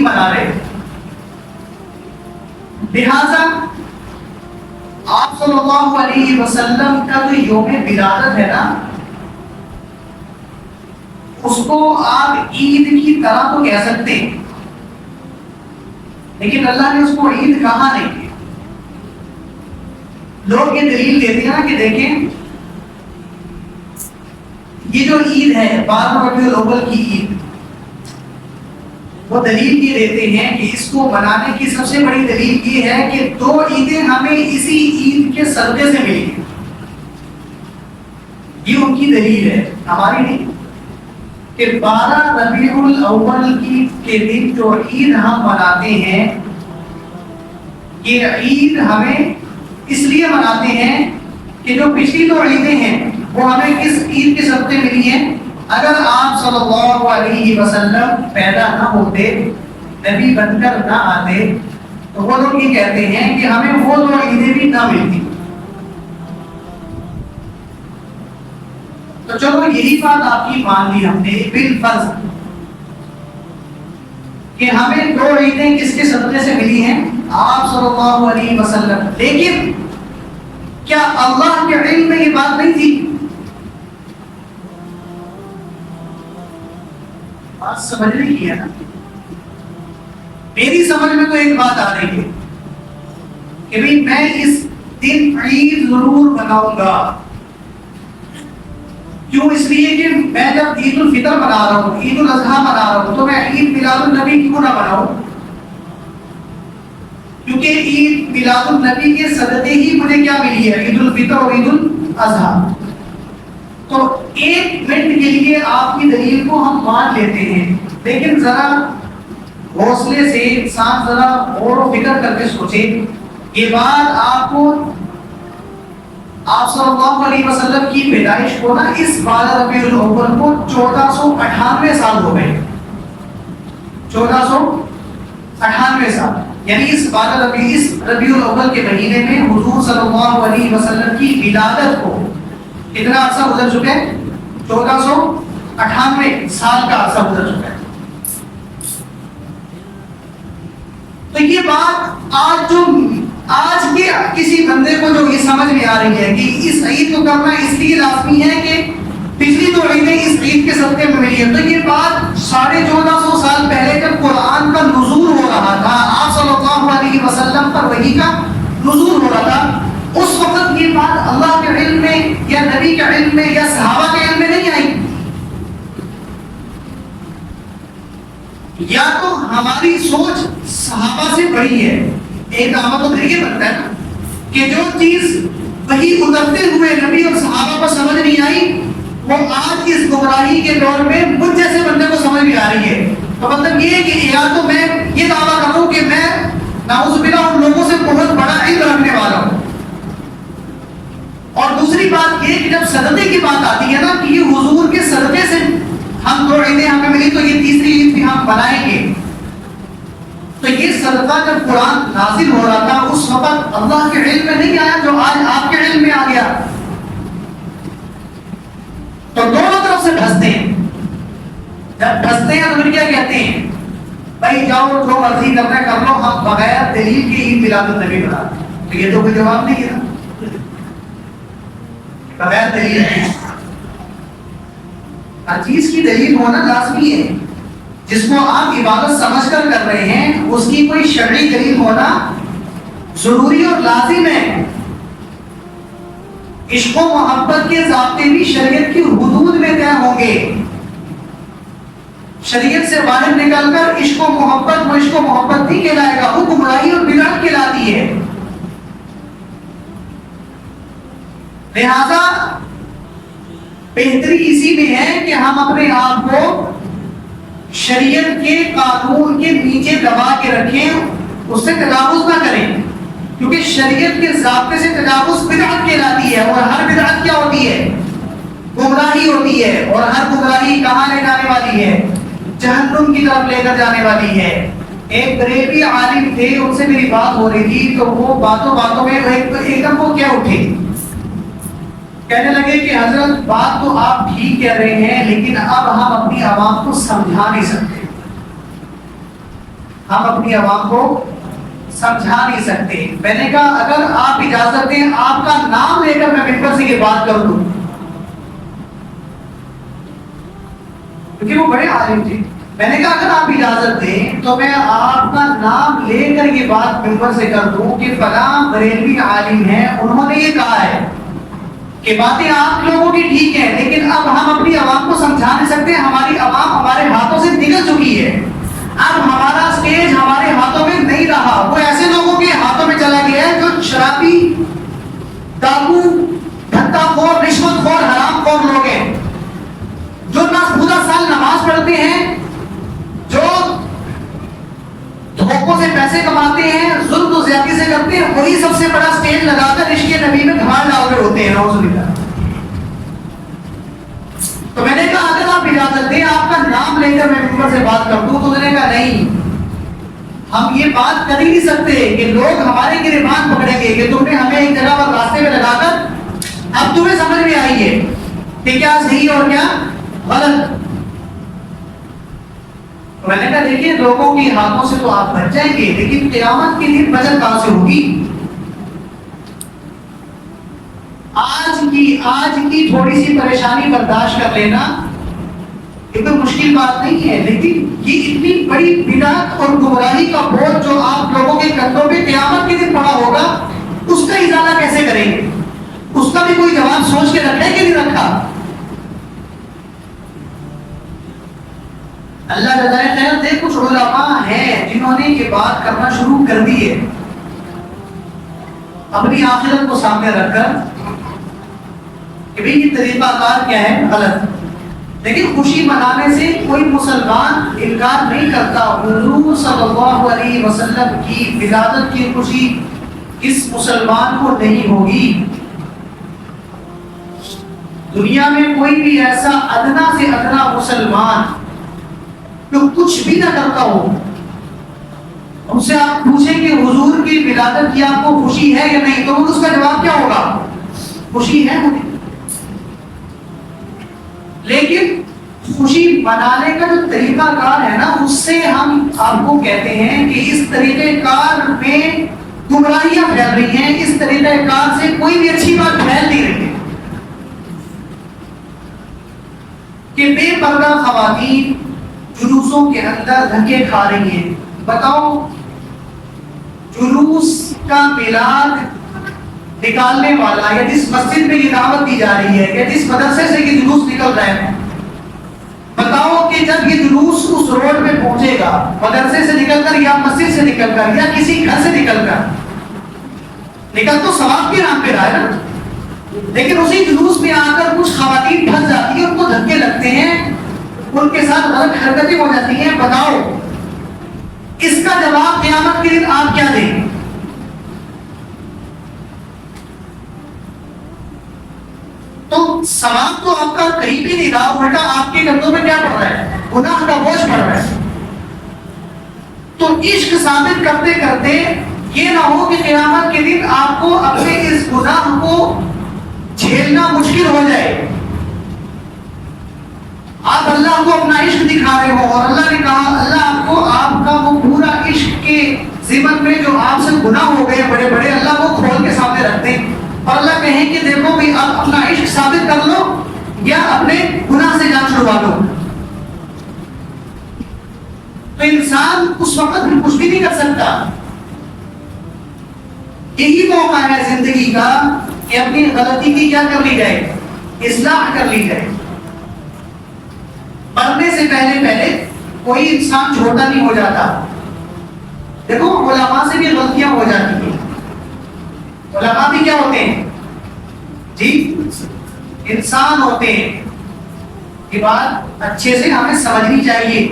منا رہے تھے. لہذا آپ صلی اللہ علیہ وسلم کا جو یوم ولادت ہے نا، اس کو آپ عید کی طرح تو کہہ سکتے ہیں، لیکن اللہ نے اس کو عید کہا نہیں. لوگ یہ دلیل دیتے ہیں نا کہ دیکھیں یہ جو عید ہے 12 ربیع الاول کی عید، وہ دلیل یہ دیتے ہیں کہ اس کو منانے کی سب سے بڑی دلیل یہ ہے کہ 2 عیدیں ہمیں اسی عید کے صدقے سے ملی ہیں. یہ ان کی دلیل ہے، ہماری نہیں. کہ 12 ربیع الاول کے دن جو عید ہم مناتے ہیں، یہ عید ہمیں اس لیے مناتے ہیں کہ جو پچھلی 2 عیدیں ہیں وہ ہمیں کس عید کے صدقے ملی ہیں. اگر آپ صلی اللہ علیہ وسلم پیدا نہ ہوتے، نبی بن کر نہ آتے، تو وہ لوگ یہ کہتے ہیں کہ ہمیں وہ 2 عیدیں بھی نہ ملتی. تو چلو یہی بات آپ کی مان لی ہم نے بالفرض کہ ہمیں 2 عیدیں کس کے صدقے سے ملی ہیں؟ آپ صلی اللہ علیہ وسلم. لیکن کیا اللہ کے علم میں یہ بات نہیں تھی؟ بات سمجھنے کی ہے نا. میری سمجھ میں تو ایک بات آ رہی ہے کہ بھئی میں اس دن عید ضرور مناؤں گا. کیوں؟ اس لیے کہ میں جب عید الفطر منا رہا ہوں، عید الاضحیٰ منا رہا ہوں، تو میں عید میلاد النبی کیوں نہ مناؤں؟ کیونکہ عید میلاد النبی کے صدقے ہی مجھے کیا ملی ہے؟ عید الفطر اور عید الاضحیٰ. تو 1 منٹ کے لیے آپ کی دلیل کو ہم مان لیتے ہیں، لیکن ذرا حوصلے سے انسان ذرا غور و فکر کر کے سوچے. یہ بات آپ کو آپ صلی اللہ علیہ وسلم کی پیدائش کو نا اس 12 ربیع الاول کو 1498 سال ہو گئے. 1498 سال، یعنی اس ربیع الاول کے مہینے میں حضور صلی اللہ علیہ وسلم کی ولادت کو کتنا عرصہ گزر چکا ہے؟ 1498 سال کا عرصہ گزر چکا ہے. تو یہ بات آج کے کسی بندے کو جو یہ سمجھ میں آ رہی ہے کہ اس عید کو کرنا اس لیے لازمی ہے کہ پچھلی 2 عیدیں اس عید کے صدقے میں ملی ہے، تو یہ بات 1450 سال پہلے جب قرآن کا نزول ہو رہا تھا، آپ صلی اللہ علیہ وسلم پر وحی کا نزول ہو رہا تھا، اس وقت یہ بات اللہ کے علم میں یا نبی کے علم میں یا صحابہ کے علم میں نہیں آئی. یا تو ہماری سوچ صحابہ سے بڑی ہے. ایک دعویٰ تو یہ بنتا ہے نا کہ جو چیز وہی اترتے ہوئے نبی اور صحابہ کو سمجھ نہیں آئی، وہ آج اس گمراہی کے دور میں مجھ جیسے بندے کو سمجھ میں آ رہی ہے. تو مطلب یہ ہے کہ یا تو میں یہ دعویٰ کروں کہ میں نعوذ باللہ ان لوگوں سے بہت بڑا علم رکھنے والا ہوں. اور دوسری بات یہ کہ جب صدقے کی بات آتی ہے نا کہ یہ حضور کے صدقے سے ہم 2 عیدیں ہمیں ملی، تو یہ تیسری عید بھی ہم بنائیں گے. تو یہ صدقہ جب قرآن نازل ہو رہا تھا اس وقت اللہ کے علم میں نہیں آیا جو آج آپ کے علم میں آ گیا. تو دونوں طرف سے ڈھستے ہیں. جب ڈھستے ہیں تو پھر کیا کہتے ہیں؟ بھائی جاؤ جو مرضی کرنا ہے کر لو، ہم بغیر دلیل کے عید میلاد النبی مناتے ہیں. تو یہ تو کوئی جواب نہیں ہے نا، بغیر دلیل ہے. ہر چیز کی دلیل ہونا لازمی ہے. جس کو آپ عبادت سمجھ کر کر رہے ہیں اس کی کوئی شرعی دلیل ہونا ضروری اور لازم ہے. عشق و محبت کے ضابطے بھی شریعت کی حدود میں طے ہوں گے. شریعت سے باہر نکل کر عشق و محبت نہیں کہلائے گا، وہ گمراہی اور بدعت کہلاتی ہے. لہذا بہتری اسی میں ہے کہ ہم اپنے آپ کو شریعت کے قانون کے نیچے دبا کے رکھیں، اس سے تجاوز نہ کریں، کیونکہ شریعت کے ضابطے سے تجاوز بدعت کہلاتی ہے. اور ہر بدعت کیا ہوتی ہے؟ گمراہی ہوتی ہے. اور ہر گمراہی کہاں لے جانے والی ہے؟ جہنم کی طرف لے کر جانے والی ہے. ایک بریلوی عالم تھے، ان سے میری بات ہو رہی تھی، تو وہ باتوں میں ایک دم وہ کیا اٹھے، کہنے لگے کہ حضرت بات تو آپ ٹھیک کہہ رہے ہیں، لیکن اب ہم اپنی عوام کو سمجھا نہیں سکتے. ہم اپنی عوام کو سمجھا نہیں سکتے. میں نے کہا اگر آپ اجازت دیں آپ کا نام لے کر میں ممبر سے یہ بات کر دوں, کیونکہ وہ بڑے عالم تھے. میں نے کہا اگر آپ اجازت دیں تو میں آپ کا نام لے کر یہ بات ممبر سے کر دوں کہ فلاں بریلوی عالم ہیں, انہوں نے یہ کہا ہے کہ باتیں آپ لوگوں کی ٹھیک ہیں, لیکن اب ہم اپنی عوام کو سمجھا نہیں سکتے, ہماری عوام ہمارے ہاتھوں سے نکل چکی ہے, اب ہمارا سٹیج ہمارے ہاتھوں میں نہیں رہا, وہ ایسے لوگوں کے ہاتھوں میں چلا گیا ہے جو شرابی, ڈاکو, دھکا خور, رشوت خور, حرام خور لوگ ہیں, جو نہ پورا سال نماز پڑھتے ہیں, جو دھوکوں سے پیسے کماتے ہیں, ظلم و زیادتی سے کرتے ہیں, وہی سب سے بڑا سٹیج لگا کر عشق نبی میں دھمال ڈال کر ہوتے ہیں. نعوذ باللہ. تو میں نے کہا اگر آپ اجازت دیں آپ کا نام لے کر میں ممبر سے بات کر دوں, تو میں نے کہا نہیں, ہم یہ بات کر ہی نہیں سکتے کہ لوگ ہمارے گریبان پکڑیں گے کہ تم نے ہمیں ایک جگہ پر راستے میں لگا کر اب تمہیں سمجھ میں آئی ہے کہ کیا صحیح اور کیا غلط. میں نے کہا دیکھیے لوگوں کے ہاتھوں سے تو آپ بچ جائیں گے, لیکن قیامت کے دن بچت کہاں سے ہوگی؟ آج کی تھوڑی سی پریشانی برداشت کر لینا یہ کوئی مشکل بات نہیں ہے, لیکن یہ اتنی بڑی بدعت اور گمراہی کا بوجھ جو آپ لوگوں کے کندھوں پہ قیامت کے دن پڑا ہوگا, اس کا ازالہ کیسے کریں گے؟ اس کا بھی کوئی جواب سوچ کے رکھا ہے کہ نہیں رکھا؟ اللہ جزائے خیر دے. کچھ علماء ہیں جنہوں نے یہ بات کرنا شروع کر دی ہے اپنی آخرت کو سامنے رکھ کر کہ بھئی یہ طریقہ کار کیا ہے, غلط. لیکن خوشی منانے سے کوئی مسلمان انکار نہیں کرتا. حضور صلی اللہ علیہ وسلم کی ولادت کی خوشی کس مسلمان کو نہیں ہوگی؟ دنیا میں کوئی بھی ایسا ادنا سے ادنا مسلمان جو کچھ بھی نہ کرتا ہو, ان سے آپ پوچھیں کہ حضور کی ولادت کی آپ کو خوشی ہے یا نہیں, تو اس کا جواب کیا ہوگا؟ خوشی ہے مجھے. لیکن خوشی منانے کا جو طریقہ کار ہے نا, اس سے ہم آپ کو کہتے ہیں کہ اس طریقہ کار میں گمراہیاں پھیل رہی ہیں, اس طریقہ کار سے کوئی بھی اچھی بات پھیل نہیں رہی ہے. کہ بے پردہ خواتین جلوسوں کے اندر دھکے کھا رہی ہیں. بتاؤ جلوس کا میلاد نکالنے والا یا جس مسجد میں یہ دعوت دی جا رہی ہے یا جس مدرسے سے یہ جلوس نکل رہے ہیں, بتاؤ کہ جب یہ جلوس اس روڈ پہ پہنچے گا, مدرسے سے نکل کر یا مسجد سے نکل کر یا کسی گھر سے نکل تو ثواب کے نام پہ رہا ہے نا, لیکن اسی جلوس میں آ کر کچھ خواتین پھنس جاتی ہیں, ان کو دھکے لگتے ہیں, ان کے ساتھ غلط حرکتیں ہو جاتی ہیں. بتاؤ اس کا جواب قیامت کے دن آپ کیا دیں گے؟ تو ثواب تو آپ کا کہیں بھی نہیں رہا, الٹا آپ کے کندھوں میں کیا پڑ رہا ہے؟ گناہ کا بوجھ پڑ رہا ہے. تو عشق ثابت کرتے کرتے یہ نہ ہو کہ قیامت کے دن آپ کو اپنے اس گناہ کو جھیلنا مشکل ہو جائے. آپ اللہ کو اپنا عشق دکھا رہے ہو اور اللہ نے کہا, اللہ آپ کا وہ پورا عشق کے ضمن میں جو آپ سے گناہ ہو گئے بڑے بڑے, اللہ وہ کھول کے سامنے رکھتے ہیں اور اللہ کہیں کہ دیکھو بھی آپ اپنا عشق ثابت کر لو یا اپنے گناہ سے جان چھڑوا لو. تو انسان اس وقت بھی کچھ بھی نہیں کر سکتا. یہی موقع ہے زندگی کا کہ اپنی غلطی کی کیا کر لی جائے, اصلاح کر لی جائے. مرنے سے پہلے کوئی انسان چھوٹا نہیں ہو جاتا. دیکھو علماء سے بھی غلطیاں ہو جاتی ہیں. علماء بھی کیا ہوتے ہیں جی؟ انسان ہوتے ہیں. یہ بات اچھے سے ہمیں سمجھنی چاہیے.